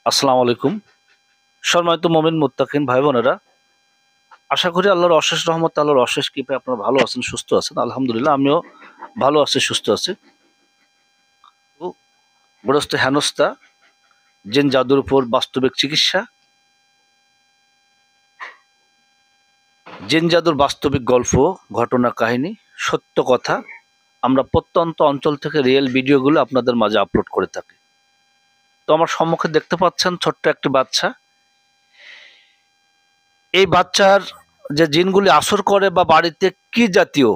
আসসালামু আলাইকুম। সম্মানিত মুমিন মুত্তাকিন ভাই বোনেরা, আশা করি আল্লাহর অশেষ রহমত, আল্লাহর অশেষ কৃপায় আপনারা ভালো আছেন, সুস্থ আছেন। আলহামদুলিল্লাহ, আমিও ভালো আছি, সুস্থ আছি। তো গৃহস্থ হেনস্থা, জিন জাদুর উপর বাস্তবিক চিকিৎসা, জিন জাদুর বাস্তবিক গল্প, ঘটনা কাহিনী, সত্য কথা আমরা প্রত্যন্ত অঞ্চল থেকে রিয়েল ভিডিওগুলো আপনাদের মাঝে আপলোড করে থাকি। তো আমার সম্মুখে দেখতে পাচ্ছেন ছোট্ট একটি বাচ্চা। এই বাচ্চার যে জিনগুলি আসর করে বা বাড়িতে কি জাতীয়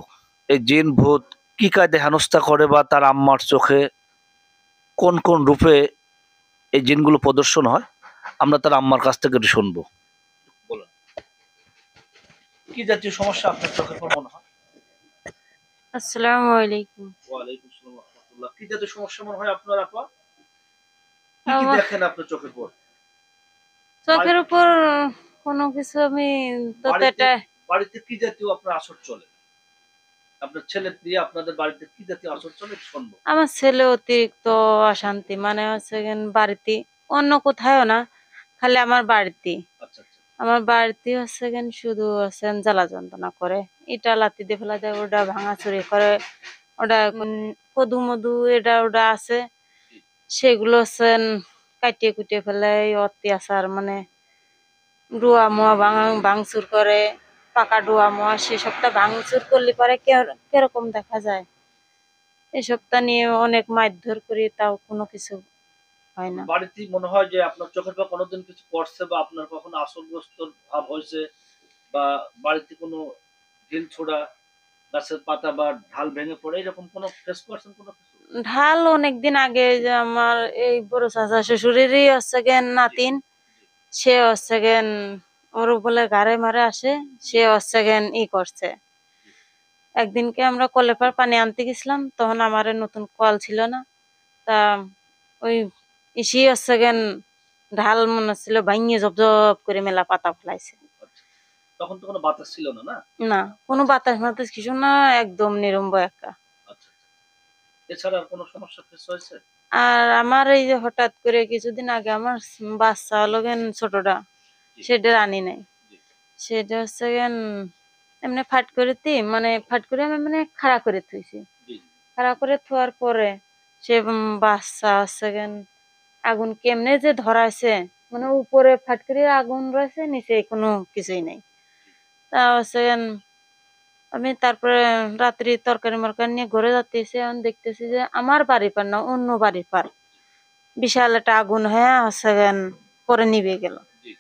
এই জিন ভূত কি কায়দে হেনস্থা করে বা তার আম্মার চোখে কোন কোন রূপে এই জিনগুলো প্রদর্শন হয়, আমরা তার আম্মার কাছ থেকে একটু শুনবো। বলুন, কি জাতীয় সমস্যা আপনার চোখের পর মনে হয়? আসসালামু আলাইকুম। ওয়ালাইকুম আসসালাম ওয়া রাহমাতুল্লাহ। কি জাতীয় সমস্যা মনে হয় আপনার আপা? কি কি আমার দেখেন আপনার চোখের পর? চোখের বাড়ি- উপর কোনো কিছু আমি তো বাড়িতে এটা বাড়িতে কি জাতীয় আপনার আসর চলে? আপনার ছেলে দিয়ে আপনাদের বাড়িতে কি জাতীয় আসর চলে একটু শুনবো। আমার ছেলে অতিরিক্ত অশান্তি, মানে হচ্ছে বাড়িতে, অন্য কোথাও না, খালি আমার বাড়িতে। আচ্ছা আচ্ছা। আমার বাড়িতে হচ্ছে শুধু হচ্ছে জ্বালা যন্ত্রণা করে, এটা লাত্তি দিয়ে ফেলা যায়, ওটা ভাঙাচুরি করে, ওটা কদু মধু এটা ওটা আছে, জি, সেগুলো হচ্ছে কাটিয়ে কুটিয়ে ফেলে, অত্যাচার, মানে ডুয়া মুয়া ভাঙচুর করে, পাকা ডুয়া মুয়া সেসবটা ভাঙচুর করলে পরে কিরকম দেখা যায়। এসবটা নিয়ে অনেক মারধর করি, তাও কোনো কিছু হয় না। বাড়িতেই মনে হয় যে আপনার চোখের পর কোনোদিন কিছু করছে বা আপনার কখনো আসরগ্রস্ত ভাব হয়েছে, বা বাড়িতে কোনো ঢিল ছোড়া, গাছের পাতা বা ঢাল ভেঙে পড়ে এরকম কোনো ফেস করছেন কোনো কিছু? ঢাল অনেকদিন আগে, যে আমার এই বড় চাচা শ্বশুরেরই হচ্ছে জি নাতিন, জি সে হচ্ছে ওর বলে গাড়ে মারে আসে, সে হচ্ছে করছে। জি একদিনকে আমরা কলেপার পানি আনতে গেছিলাম, তখন আমার নতুন কল ছিল না, তা ওই ইসি হচ্ছে ঢাল মনে হচ্ছিল ভাঙিয়ে জব জব করে মেলা পাতা ফেলাইছে। আচ্ছা। তখন তো কোনো বাতাস ছিল না, না? না, কোনো আচ্ছা বাতাস মাতাস কিছু না, একদম নিরম্ব একা। আচ্ছা আচ্ছা। এছাড়া আর কোনো সমস্যা ফেস হয়েছে? আর আমার এই যে হঠাৎ করে কিছুদিন আগে আমার বাচ্চা হলো ছোটটা, জি সেটা আনি নাই। জি সেটা হচ্ছে এমনি ফাট করে মানে ফাট করে আমি মানে খাড়া করে থুইছি। জি জি খাড়া করে থোয়ার পরে সে বাচ্চা হচ্ছে আগুন কেমনে যে ধরাইছে, মানে উপরে ফাট করে আগুন রয়েছে, নিচে কোনো কিছুই নাই। জি। তা হচ্ছে আমি তারপরে রাত্রি তরকারি মরকারি নিয়ে ঘরে যাচ্তেছি, এখন দেখতেছি যে আমার বাড়ির পার না, অন্য বাড়ির পার বিশাল একটা আগুন হয়ে হচ্ছে পরে নিভে গেল। জি।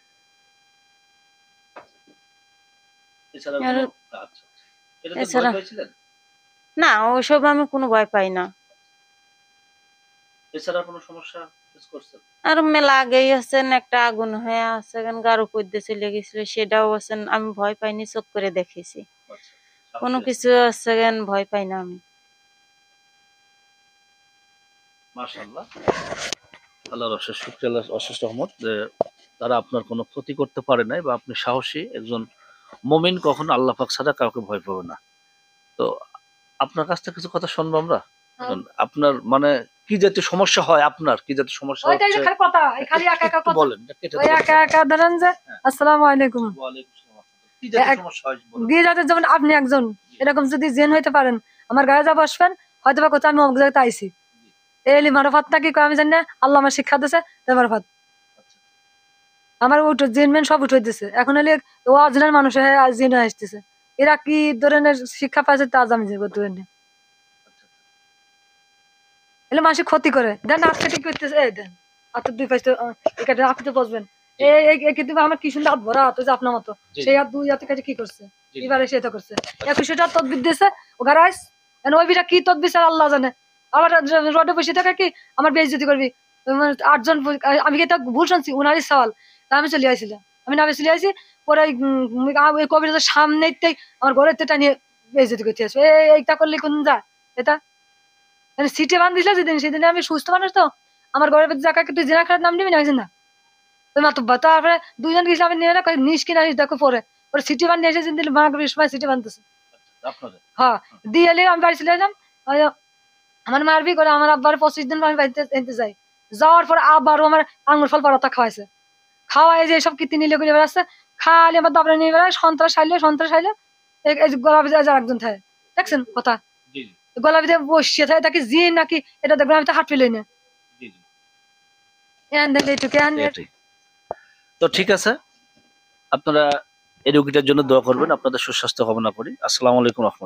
এছাড়া আর কোনো? আচ্ছা আচ্ছা। এটাতে ভয় এছাড়া পেয়েছিলেন? না, ওইসব আমি কোনো ভয় পাই না। এছাড়া কোনো সমস্যা ফেস করছেন? আর মেলা আগেই একটা আগুন হয়ে গাঢ় পদ্মে চলে গেছিল, সেটাও আমি ভয় পাইনি, চোখ করে দেখেছি। আচ্ছা, কোনো সাহসী কিছু আছেন। ভয় পাই না আমি। মাশাআল্লাহ। আল্লাহর অশেষ শুকরিয়া, আল্লাহর অশেষ রহমত যে তারা আপনার কোনো ক্ষতি করতে পারে নাই, বা আপনি সাহসী একজন মুমিন, কখনো আল্লাহ পাক ছাড়া কাউকে ভয় পাবে না। তো আপনার কাছ থেকে কিছু কথা শুনবো আমরা। আপনার মানে কি জাতীয় সমস্যা হয়, আপনার কি জাতীয় সমস্যা ওইটাই যে হচ্ছে খালি কথা, এই খালি একা একা একটু কথা। বলেন, কেটে ওই বলেন। একা একা ধরেন যে হ্যাঁ। আসসালামু আলাইকুম। ওয়ালাইকুম আসসালাম। কি জাতীয় সমস্যা হয় বলেন। দিয়ে যাতে যেমন আপনি একজন এরকম যদি জেন হইতে পারেন, আমার গায়ে যা বসবেন, হয়তো বা কোথাও আমি অমুক জায়গাতে আইছি, জি, এলি মারফাতটা কি কয় আমি জানি না, আল্লাহ আমার শিক্ষা দিয়েছে, তাই মারফাত আচ্ছা আমার উঠে জিন মেন সব উঠে দিছে। এখন এলি অরিজিনাল মানুষ হয়ে জিন আসতেছে, এরা কি ধরনের শিক্ষা পাইছে তা আজ আমি বলতে পারি না। আচ্ছা আচ্ছা। এলে মানুষের ক্ষতি করে দেন, আপনি ঠিক করতেছে, এই দেন আপনার দুই পাশে এখানে আপনি তো বসবেন, জি এই কিন্তু আমার কি সুন্দর হাত ভরা হাত হয়েছে আপনার মতো, জি সেই হাত দুই হাতে কাছে কি করছে, জি জি। এবারে সে তো করছে 2100টা তদবির দিয়েছে ও গারাইস, ওই বিটা কি তদবির স্যার আল্লাহ জানে। আবার রডে বসে থাকে কি আমার বেইজ্জতি করবি, আটজন, আমি কি এটা ভুল শুনছি, উনারই সওয়াল, তা আমি চলে আইছিলাম, আমি নামে চলে আইছি, পরে ওই কবিরাজের সামনেতেই আমার ঘরের টানিয়ে বেইজ্জতি করতে আসবে, এইটা করলে কোন যায় এটা, মানে সিটে বান দিছিল যেদিন, সেদিন আমি সুস্থ মানুষ তো, আমার ঘরের ভিতরে জায়গাকে তুই জেনা খারাপ নাম নিবি না না, তুই মাত্র তারপরে দুইজন গেছিলাম, আমি নিয়ে না নিস কিনা নিস দেখো, পরে পরে সিটি বান নিয়ে এসে যেদিন মাগরিবের সময় সিটি বানতেছে, আচ্ছা, আপনাদের? হ্যাঁ, দিয়ে এলে আমি বাড়ি চলে এলাম। আমার মারবি করে আমার আব্বার 25 দিন আমি বাড়িতে এনতে যাই, যাওয়ার পর আবারও আমার আঙুর ফল পাড়াতা খাওয়াইছে, খাওয়াই যে সব কীর্তি নিলে করে বেড়াচ্ছে, খালি আমার দাবড়ে নিয়ে বেড়ায়, সন্ত্রাস হাইলে এই যে গলা ভিতরে যার একজন থাকে, দেখছেন কথা, জি গলা ভিতরে বসিয়ে থাকে তাকে জিন নাকি এটা দেখবেন, আমি তো হাট পেলে না জি জি এইটুকু এটাই। তো ঠিক আছে, আপনারা এই রোগীটার জন্য দোয়া করবেন, আপনাদের সুস্বাস্থ্য কামনা করি। আসসালামু আলাইকুম রহমতুল্লাহ।